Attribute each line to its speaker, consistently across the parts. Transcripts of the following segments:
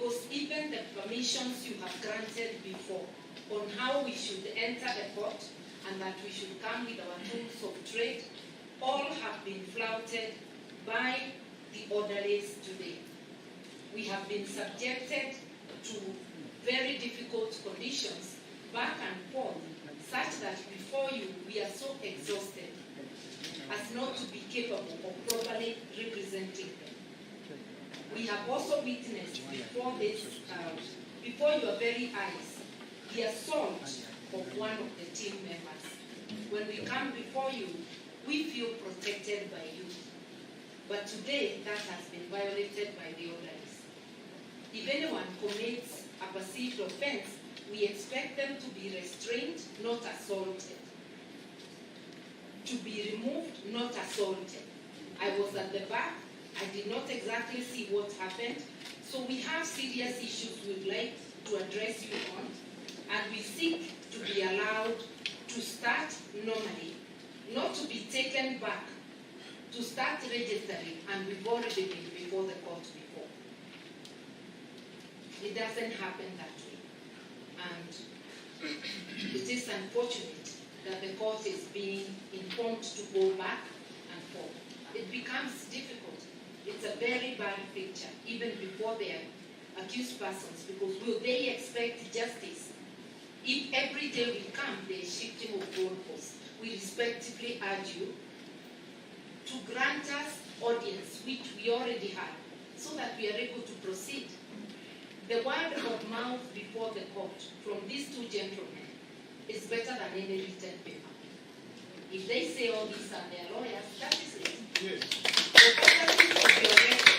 Speaker 1: because even the permissions you have granted before on how we should enter the court and that we should come with our tools of trade, all have been flouted by the orderlies today. We have been subjected to very difficult conditions back and forth, such that before you we are so exhausted as not to be capable of properly representing them. We have also witnessed before your very eyes, the assault of one of the team members. When we come before you, we feel protected by you. But today, that has been violated by the orderlies. If anyone commits a perceived offense, we expect them to be restrained, not assaulted. To be removed, not assaulted. I was at the back. I did not exactly see what happened. So we have serious issues we'd like to address you on, and we seek to be allowed to start normally, not to be taken back, to start registering, and we've already been before the court before. It doesn't happen that way. And it is unfortunate that the court is being informed to go back and forth. It becomes difficult. It's a very bad picture, even before they are accused persons, because will they expect justice if every day we come, there is shifting of goalposts? We respectively urge you to grant us audience, which we already have, so that we are able to proceed. The word of mouth before the court from these two gentlemen is better than any written paper. If they say all these are their lawyers, that is it. Yes. For purposes of your record,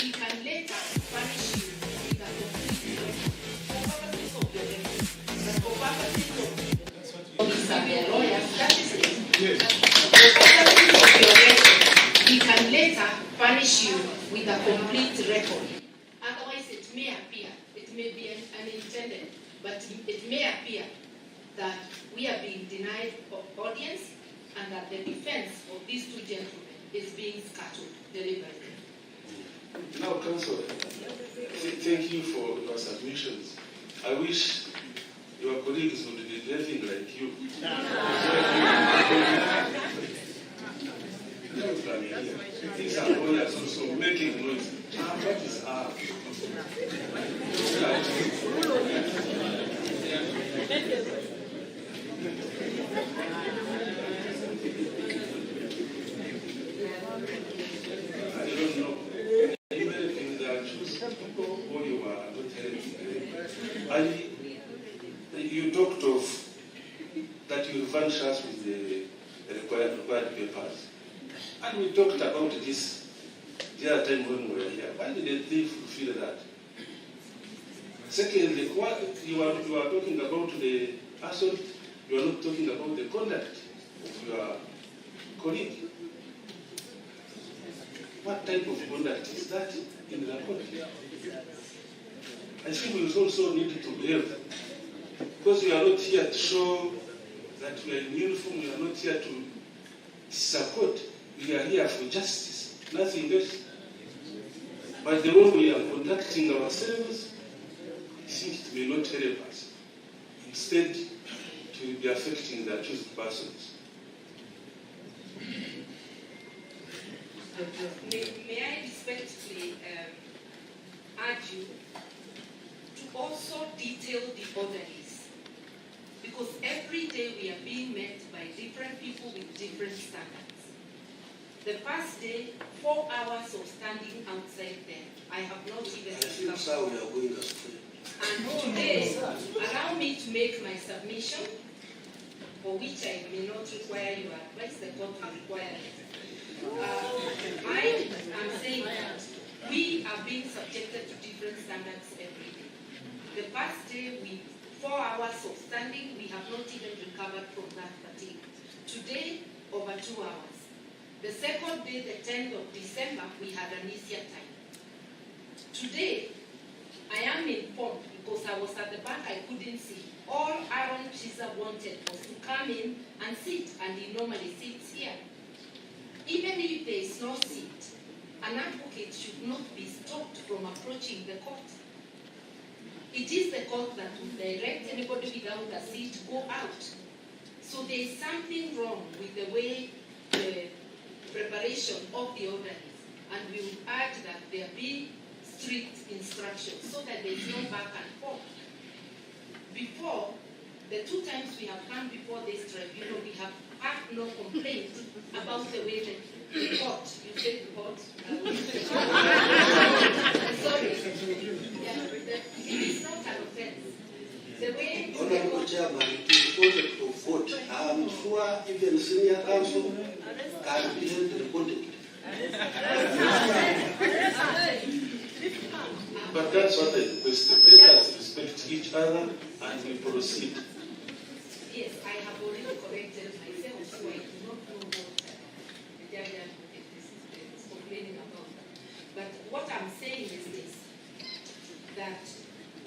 Speaker 1: we can later punish you with a complete record. For purposes of your record, but for purposes of all these are their lawyers, that is it. Yes. For purposes of your record, we can later punish you with a complete record. Otherwise, it may appear, it may be unintended, but it may appear that we are being denied audience and that the defense of these two gentlemen is being scattered deliberately.
Speaker 2: Now, Counsel, thank you for your submissions. I wish your colleagues would be nothing like you. These are lawyers also making noise. What is our? I don't know. Even in the accused people, or you are not telling you talked of that you furnish us with the required papers. And we talked about this the other time when we were here. Why didn't they fulfill that? Secondly, you are talking about the assault, you are not talking about the conduct of your colleague. What type of conduct is that in the court? I think we also need to behave, because we are not here to show that we are in uniform, we are not here to support, we are here for justice, nothing else. But the way we are conducting ourselves, I think it may not help us. Instead, it will be affecting the accused persons.
Speaker 1: May I respectfully urge you to also detail the orderlies, because every day we are being met by different people with different standards. The first day, 4 hours of standing outside there, I have not even discovered. We are going astray. And today, allow me to make my submission, for which I may not require your advice, the court will require it. I am saying that we are being subjected to different standards every day. The first day, with 4 hours of standing, we have not even recovered from that fatigue. Today, over 2 hours. The second day, the 10th of December, we had an easier time. Today, I am informed, because I was at the back, I couldn't see. All Aaron Chiza wanted was to come in and sit, and he normally sits here. Even if there is no seat, an advocate should not be stopped from approaching the court. it is the court that will direct anybody without a seat go out. So there is something wrong with the way the preparation of the order is, and we would urge that there be strict instructions so that there is no back and forth. Before, the 2 times we have come before this tribunal, we have had no complaints about the way the court, you said the court? Sorry. Yeah, it is not an offense. The way
Speaker 3: Honorable Chairman, it is project of vote. I'm sure even senior counsel can be held responsible.
Speaker 2: But that's what I requested. Let us respect each other and we proceed.
Speaker 1: Yes, I have already corrected myself, so I do not know what the judge is complaining about. But what I'm saying is this, that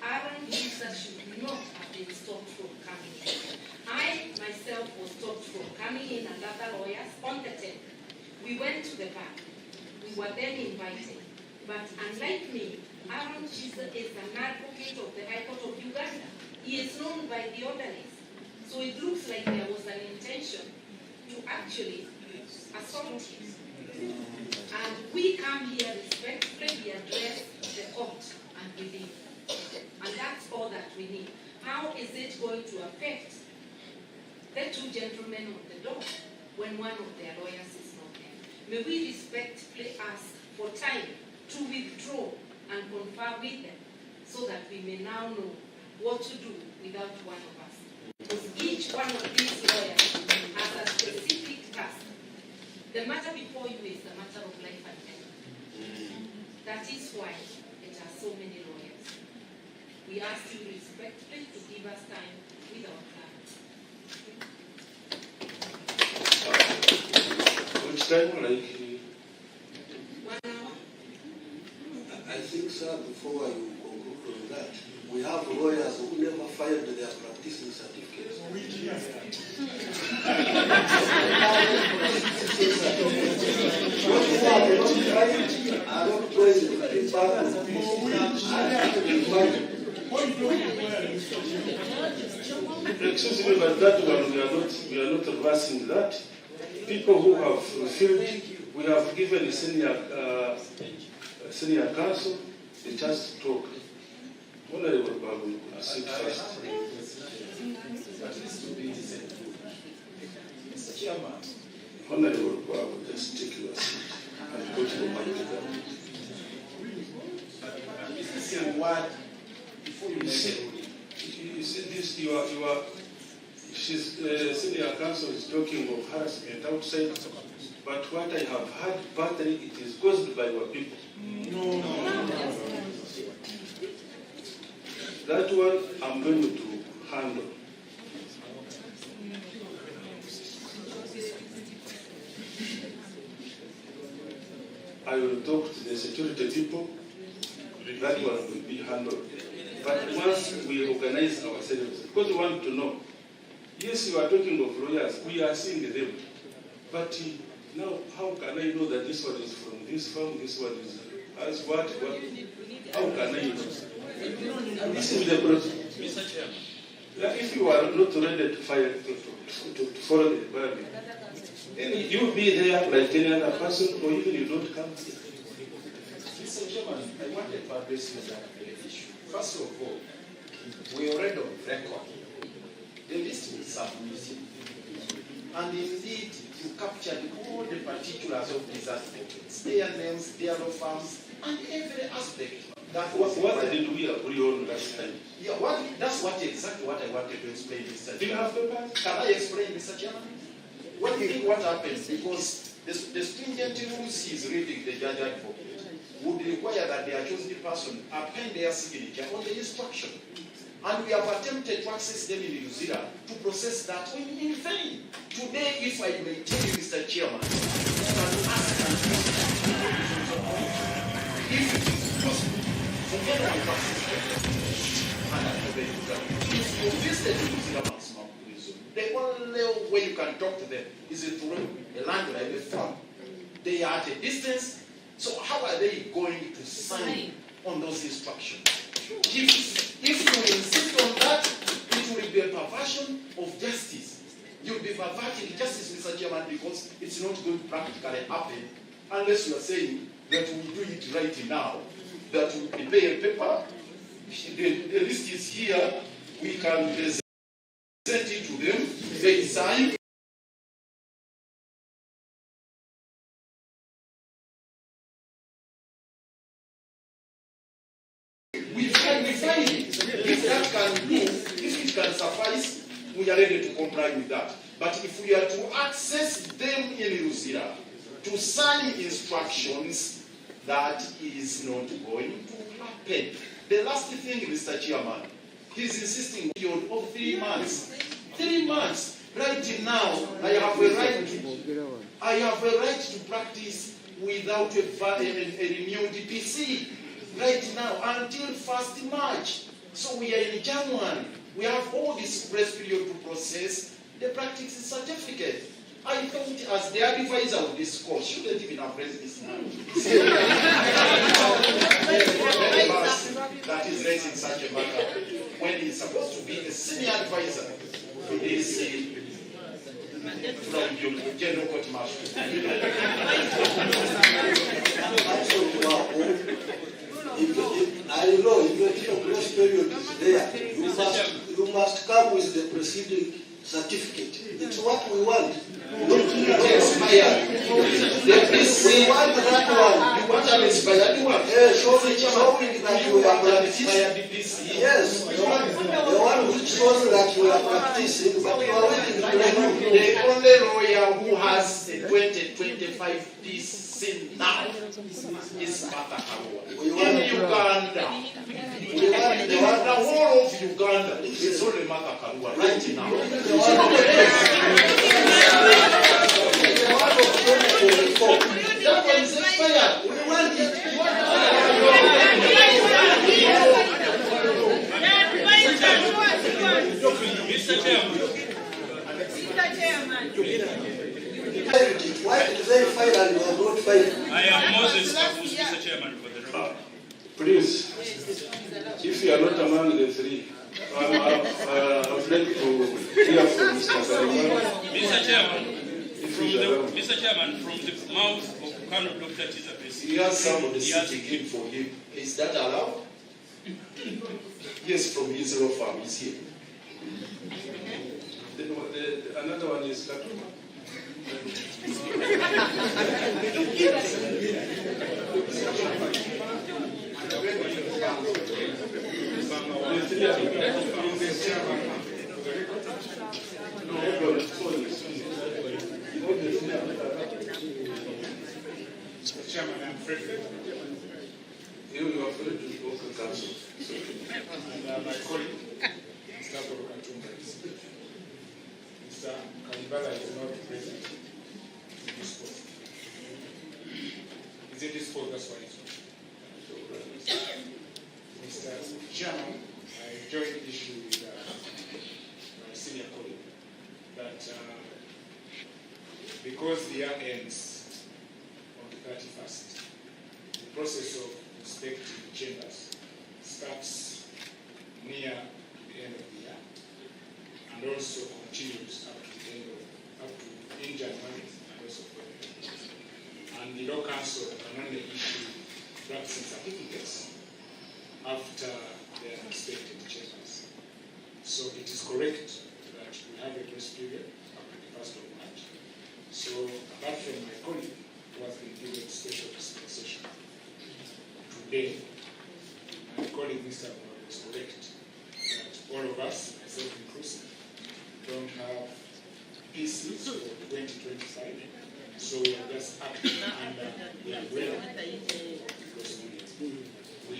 Speaker 1: Aaron Jesus should not have been stopped from coming in. I myself was stopped from coming in and other lawyers on the 10th. We went to the back. We were then invited. But unlike me, Aaron Jesus is an advocate of the High Court of Uganda. He is known by the orderlies. So it looks like there was an intention to actually assault him. And we come here respectfully, we address the court and we leave. And that's all that we need. How is it going to affect the 2 gentlemen on the door when one of their lawyers is not there? May we respectfully ask for time to withdraw and confer with them so that we may now know what to do without one of us. Because each one of these lawyers has a specific task. The matter before you is a matter of life and death. That is why it has so many lawyers. We ask you respectfully to give us time with our clients.
Speaker 2: Which time, like
Speaker 1: 1 hour?
Speaker 3: I think, sir, before you conclude on that, we have lawyers who never filed their practicing certificates.
Speaker 2: excuse me, but that one we are not reversing that. People who have fulfilled, we have given senior counsel the chance to talk. Honorable Babu, sit first.
Speaker 4: Mr. Chairman.
Speaker 2: Honorable Babu, just take your seat and go to the microphone.
Speaker 4: Is this a word before you make a ruling?
Speaker 2: You see this, senior counsel is talking of harassment outside, but what I have heard, partly it is caused by our people.
Speaker 4: No.
Speaker 2: That one I'm going to handle. I will talk to the security people. That one will be handled. But once we organize ourselves, because we want to know, yes, you are talking of lawyers, we are seeing them. But now, how can I know that this one is from this firm, this one is as what? How can I know? This is the process.
Speaker 4: Mr. Chairman.
Speaker 2: If you are not ready to follow the Bible, then you be there like any other person, or even you don't come here.
Speaker 4: Mr. Chairman, I wanted to address that issue. First of all, we already on record. The list was submitted. And indeed, you captured all the particulars of these aspects, their names, their law firms, and every aspect.
Speaker 2: What did we agree on last time?
Speaker 4: Yeah, that's exactly what I wanted to explain, Mr. Chairman.
Speaker 2: Do you have papers?
Speaker 4: Can I explain, Mr. Chairman? What happens, because the stringent rules he is reading, the judge advocate, would require that the accused person append their signature on the instruction. And we have attempted to access them in New Zealand to process that in vain. Today, if I may tell you, Mr. Chairman, you can ask and if it is possible, forget my process. And I know that if you visit the New Zealand maximum prison, the only way you can talk to them is through a landline, a phone. They are at a distance, so how are they going to sign on those instructions? If you insist on that, it will be a perversion of justice. You'll be perverting justice, Mr. Chairman, because it's not going to practically happen unless you are saying that we'll do it right now, that we'll prepare a paper, the list is here, we can present it to them, they sign. We can define it. If that can do, if it can suffice, we are ready to comply with that. But if we are to access them in Luzira, to sign instructions, that is not going to happen. The last thing, Mr. Chairman, he's insisting period of 3 months. 3 months. Right now, I have a right to practice without a renewed PC. Right now, until 1st March. So we are in January. We have all this grace period to process the practice certificate. I thought as the advisor of this course, shouldn't even have raised this now. That is raising such a matter when he's supposed to be a senior advisor to this from General Court Martial.
Speaker 3: I know if your grace period is there, you must come with the preceding certificate. It's what we want. Not expired. We want that one.
Speaker 4: You want an expired one?
Speaker 3: Showing that you are practicing. Yes, the one which shows that you are practicing, but you are waiting to renew.
Speaker 4: The only lawyer who has a 2025 PC now is Martha Karua. In Uganda, the whole of Uganda is only Martha Karua right now. That one is expired. We want it.
Speaker 5: Mr. Chairman.
Speaker 3: Why did they file and you have not filed?
Speaker 5: I am Moses Kabus, Mr. Chairman, for the record.
Speaker 2: Please, if you are not among the three, I would like to hear from Mr. Karimani.
Speaker 5: Mr. Chairman, Mr. Chairman, from the mouth of Colonel Dr. Besigye.
Speaker 4: He has somebody sitting in for him. Is that allowed? Yes, from his law firm. He's here.
Speaker 2: Another one is Katuma.
Speaker 6: Mr. Chairman, I'm Frederick.
Speaker 2: You are free to go to council.
Speaker 6: And my colleague, Mr. Katumba, Mr. Kalibala is not present in this post. Is it this post? That's why it's not. Mr. Chairman, I joined the issue with my senior colleague that because the year ends on the 31st, the process of inspecting chambers starts near the end of the year and also continues up to the end of, up to in January and also February. And the law council can only issue practicing certificates after they are inspected chambers. So it is correct that we have a grace period up to the 1st of March. So apart from my colleague who has been given special dispensation, today my colleague Mr. Moore is correct that all of us, myself inclusive, don't have PCs for 2025. So we are just acting under the umbrella because we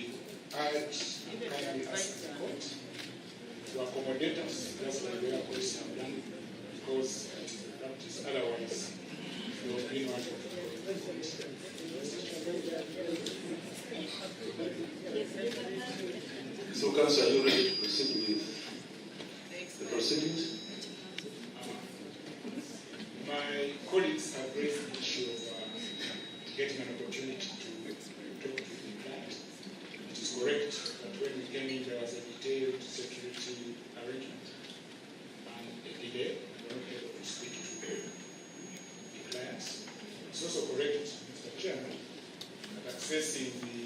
Speaker 6: urge and kindly ask the court to accommodate us. That's why we are police have done, because it is a practice. Otherwise, there will be no
Speaker 2: So, Council, are you ready to proceed with the proceedings?
Speaker 6: My colleagues have raised the issue of getting an opportunity to talk to the client. It is correct that when we beginning there was a detailed security arrangement and a delay. We were not able to speak to the clients. It's also correct, Mr. Chairman, that accessing the